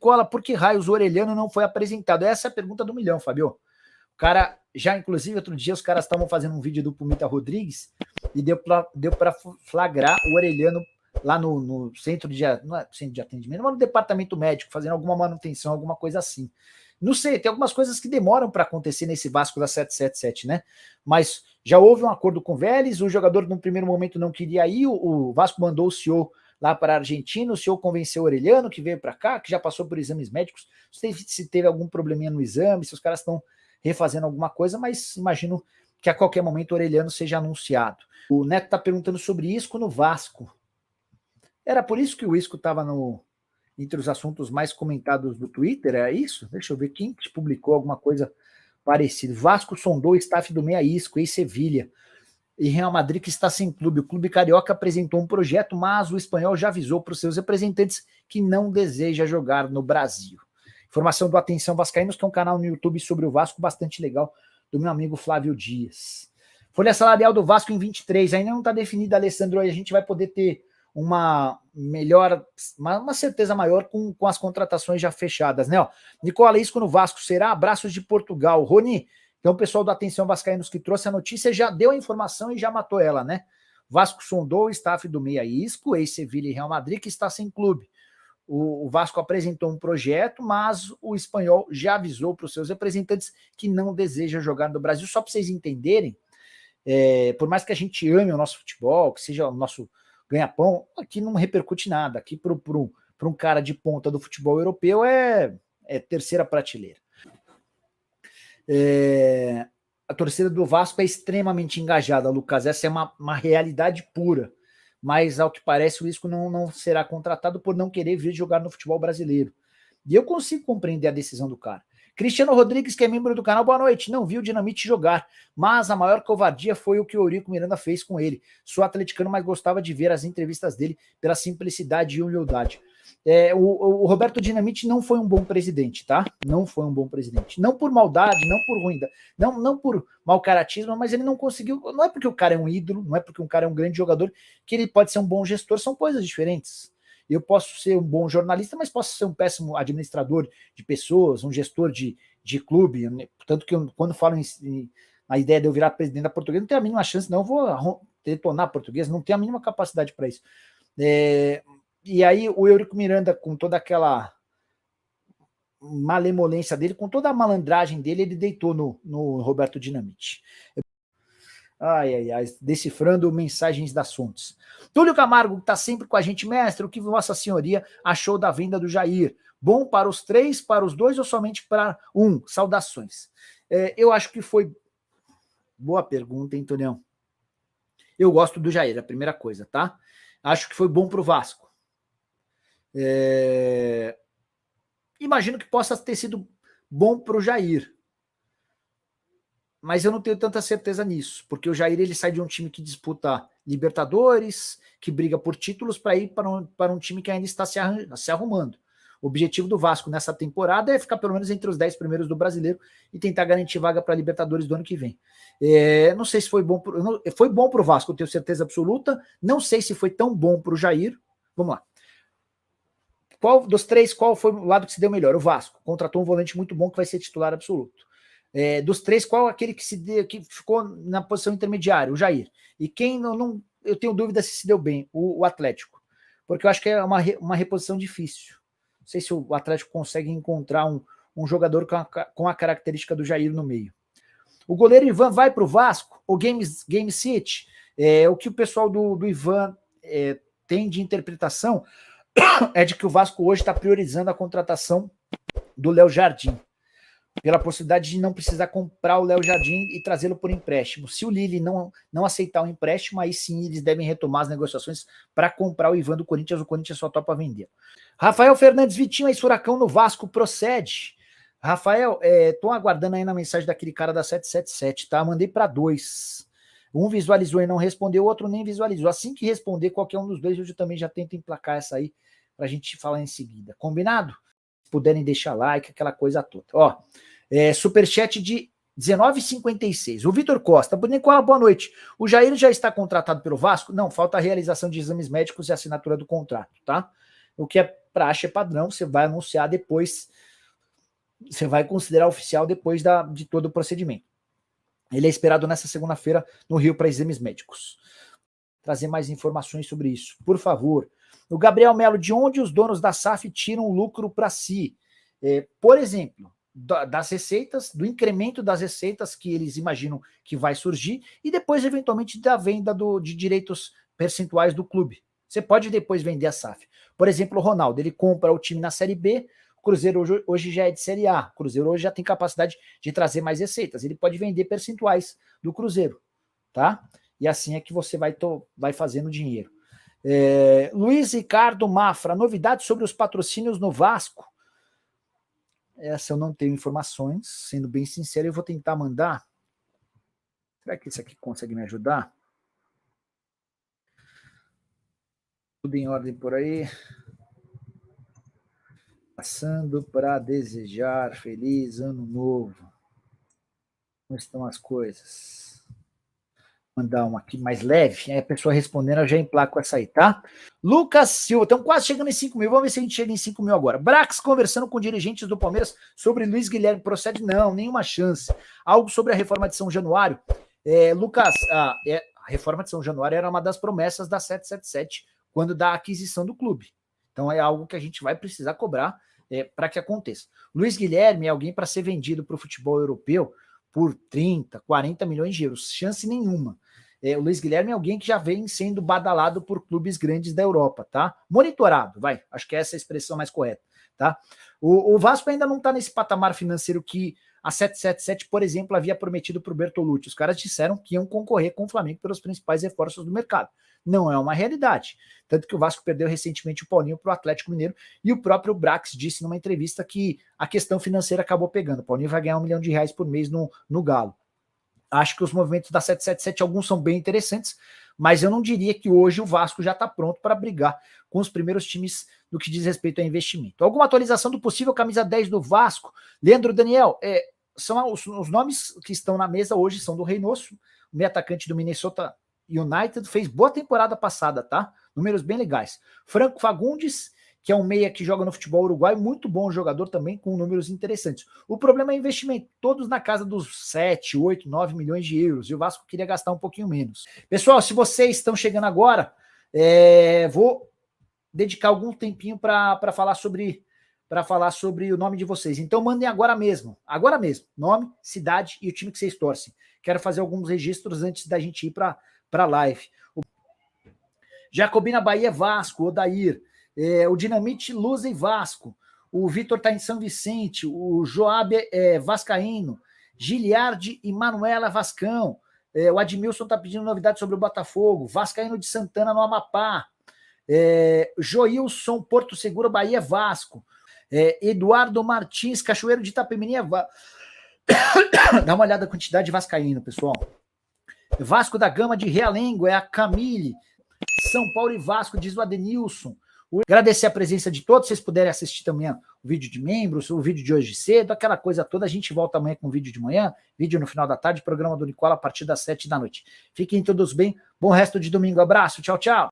Nicola, por que raios o Orelhano não foi apresentado? Essa é a pergunta do milhão, Fabio. O cara, já inclusive outro dia os caras estavam fazendo um vídeo do Pumita Rodrigues e deu para flagrar o Orelhano lá no centro de, não é centro de atendimento, mas no departamento médico, fazendo alguma manutenção, alguma coisa assim. Não sei, tem algumas coisas que demoram para acontecer nesse Vasco da 777, né? Mas já houve um acordo com o Vélez, o jogador no primeiro momento não queria ir, o Vasco mandou o CEO lá para a Argentina, o CEO convenceu o Orelhano, que veio para cá, que já passou por exames médicos, se teve algum probleminha no exame, se os caras estão refazendo alguma coisa, mas imagino que a qualquer momento o Orelhano seja anunciado. O Neto está perguntando sobre Isco no Vasco. Era por isso que o Isco estava entre os assuntos mais comentados do Twitter, é isso? Deixa eu ver quem publicou alguma coisa parecida. Vasco sondou o staff do Meia Isco, ex-Sevilha, e Real Madrid que está sem clube. O clube carioca apresentou um projeto, mas o espanhol já avisou para os seus representantes que não deseja jogar no Brasil. Informação do Atenção Vascaínos, que é um canal no YouTube sobre o Vasco bastante legal, do meu amigo Flávio Dias. Folha salarial do Vasco em 23, ainda não está definida, Alessandro, aí a gente vai poder ter uma certeza maior com as contratações já fechadas, né? Ó, Nicola Isco no Vasco, será? Abraços de Portugal. Rony, então o pessoal do Atenção Vascaínos que trouxe a notícia já deu a informação e já matou ela, né? Vasco sondou o staff do Meia Isco, ex-Sevilha e Real Madrid, que está sem clube. O Vasco apresentou um projeto, mas o espanhol já avisou para os seus representantes que não deseja jogar no Brasil. Só para vocês entenderem, por mais que a gente ame o nosso futebol, que seja o nosso ganha-pão, aqui não repercute nada. Aqui para um cara de ponta do futebol europeu é terceira prateleira. A torcida do Vasco é extremamente engajada, Lucas. Essa é uma realidade pura. Mas, ao que parece, o Isco não será contratado por não querer vir jogar no futebol brasileiro. E eu consigo compreender a decisão do cara. Cristiano Rodrigues, que é membro do canal, boa noite. Não viu o Dinamite jogar, mas a maior covardia foi o que o Eurico Miranda fez com ele. Sou atleticano, mas gostava de ver as entrevistas dele pela simplicidade e humildade. O Roberto Dinamite não foi um bom presidente, tá? Não foi um bom presidente. Não por maldade, não por ruindade, não por mau caratismo, mas ele não conseguiu. Não é porque o cara é um ídolo, não é porque um cara é um grande jogador que ele pode ser um bom gestor, são coisas diferentes. Eu posso ser um bom jornalista, mas posso ser um péssimo administrador de pessoas, um gestor de clube. Tanto que quando falo na ideia de eu virar presidente da Portuguesa, não tenho a mínima chance, não. Eu vou detonar a Portuguesa, não tenho a mínima capacidade para isso. E aí o Eurico Miranda, com toda aquela malemolência dele, com toda a malandragem dele, ele deitou no Roberto Dinamite. Ai, decifrando mensagens das fontes. Túlio Camargo está sempre com a gente, mestre, o que Vossa Senhoria achou da venda do Jair? Bom para os 3, para os 2 ou somente para 1? Saudações. Eu acho que foi... Boa pergunta, hein, Tonião? Eu gosto do Jair, a primeira coisa, tá? Acho que foi bom para o Vasco. Imagino que possa ter sido bom para o Jair. Mas eu não tenho tanta certeza nisso, porque o Jair ele sai de um time que disputa Libertadores, que briga por títulos, para ir para um time que ainda está se arrumando. O objetivo do Vasco nessa temporada é ficar pelo menos entre os 10 primeiros do Brasileiro e tentar garantir vaga para a Libertadores do ano que vem. Não sei se foi bom, foi bom para o Vasco, eu tenho certeza absoluta. Não sei se foi tão bom para o Jair. Vamos lá. Qual dos 3, qual foi o lado que se deu melhor? O Vasco contratou um volante muito bom que vai ser titular absoluto. Dos 3, qual aquele que ficou na posição intermediária? O Jair. E quem eu tenho dúvida se deu bem, o Atlético. Porque eu acho que é uma reposição difícil. Não sei se o Atlético consegue encontrar um jogador com a característica do Jair no meio. O goleiro Ivan vai para o Vasco, o Game City, o que o pessoal do Ivan tem de interpretação é de que o Vasco hoje está priorizando a contratação do Léo Jardim, pela possibilidade de não precisar comprar o Léo Jardim e trazê-lo por empréstimo. Se o Lille não aceitar o empréstimo, aí sim eles devem retomar as negociações para comprar o Ivan do Corinthians. O Corinthians só topa vender. Rafael Fernandes Vitinho, aí Furacão no Vasco, procede. Rafael, tô aguardando aí na mensagem daquele cara da 777, tá? Mandei para 2. Um visualizou e não respondeu, o outro nem visualizou. Assim que responder qualquer um dos dois, eu também já tento emplacar essa aí pra gente falar em seguida. Combinado? Se puderem deixar like, aquela coisa toda. Ó, superchat de 19,56. O Vitor Costa, Nicola, boa noite. O Jair já está contratado pelo Vasco? Não, falta a realização de exames médicos e assinatura do contrato, tá? O que é praxe, é padrão, você vai anunciar depois, você vai considerar oficial depois de todo o procedimento. Ele é esperado nessa segunda-feira no Rio para exames médicos. Trazer mais informações sobre isso, por favor. O Gabriel Melo, de onde os donos da SAF tiram o lucro para si? Por exemplo, das receitas, do incremento das receitas que eles imaginam que vai surgir e depois, eventualmente, da venda de direitos percentuais do clube. Você pode depois vender a SAF. Por exemplo, o Ronaldo, ele compra o time na Série B, o Cruzeiro hoje já é de Série A, o Cruzeiro hoje já tem capacidade de trazer mais receitas, ele pode vender percentuais do Cruzeiro, tá? E assim é que você vai fazendo dinheiro. Luiz Ricardo Mafra, novidades sobre os patrocínios no Vasco? Essa eu não tenho informações, sendo bem sincero, eu vou tentar mandar. Será que esse aqui consegue me ajudar? Tudo em ordem por aí. Passando para desejar feliz ano novo. Como estão as coisas? Mandar uma aqui mais leve, aí a pessoa respondendo, eu já emplaco essa aí, tá? Lucas Silva, estamos quase chegando em 5 mil, vamos ver se a gente chega em 5 mil agora. Brax conversando com dirigentes do Palmeiras sobre Luiz Guilherme, procede? Não, nenhuma chance. Algo sobre a reforma de São Januário. Lucas, a reforma de São Januário era uma das promessas da 777 quando da aquisição do clube. Então é algo que a gente vai precisar cobrar para que aconteça. Luiz Guilherme é alguém para ser vendido para o futebol europeu por 30, 40 milhões de euros. Chance nenhuma. O Luiz Guilherme é alguém que já vem sendo badalado por clubes grandes da Europa, tá? Monitorado, vai. Acho que essa é a expressão mais correta, tá? O Vasco ainda não está nesse patamar financeiro que a 777, por exemplo, havia prometido para o Bertolucci. Os caras disseram que iam concorrer com o Flamengo pelos principais reforços do mercado. Não é uma realidade. Tanto que o Vasco perdeu recentemente o Paulinho para o Atlético Mineiro e o próprio Brax disse numa entrevista que a questão financeira acabou pegando. O Paulinho vai ganhar R$1 milhão por mês no Galo. Acho que os movimentos da 777, alguns são bem interessantes, mas eu não diria que hoje o Vasco já está pronto para brigar com os primeiros times no que diz respeito a investimento. Alguma atualização do possível camisa 10 do Vasco? Leandro Daniel, são os nomes que estão na mesa hoje são do Reynoso, o meio atacante do Minnesota United, fez boa temporada passada, tá? Números bem legais. Franco Fagundes, que é um meia que joga no futebol uruguaio, muito bom jogador também, com números interessantes. O problema é investimento, todos na casa dos 7, 8, 9 milhões de euros, e o Vasco queria gastar um pouquinho menos. Pessoal, se vocês estão chegando agora, vou dedicar algum tempinho para falar sobre o nome de vocês. Então mandem agora mesmo, nome, cidade e o time que vocês torcem. Quero fazer alguns registros antes da gente ir para a live. Jacobina Bahia Vasco, Odair, o Dinamite Luz e Vasco, o Vitor está em São Vicente, o Joab Vascaíno, Giliardi e Manuela Vascão, o Admilson está pedindo novidades sobre o Botafogo, Vascaíno de Santana no Amapá, Joilson Porto Seguro Bahia Vasco, Eduardo Martins Cachoeiro de Itapemirim dá uma olhada na quantidade de vascaíno, pessoal. Vasco da Gama de Realengo, a Camille, São Paulo e Vasco, diz o Adenilson. Agradecer a presença de todos, se vocês puderem assistir também o vídeo de membros, o vídeo de hoje cedo, aquela coisa toda. A gente volta amanhã com o vídeo de manhã, vídeo no final da tarde, programa do Nicola a partir das 7 da noite. Fiquem todos bem, bom resto de domingo, abraço, tchau, tchau.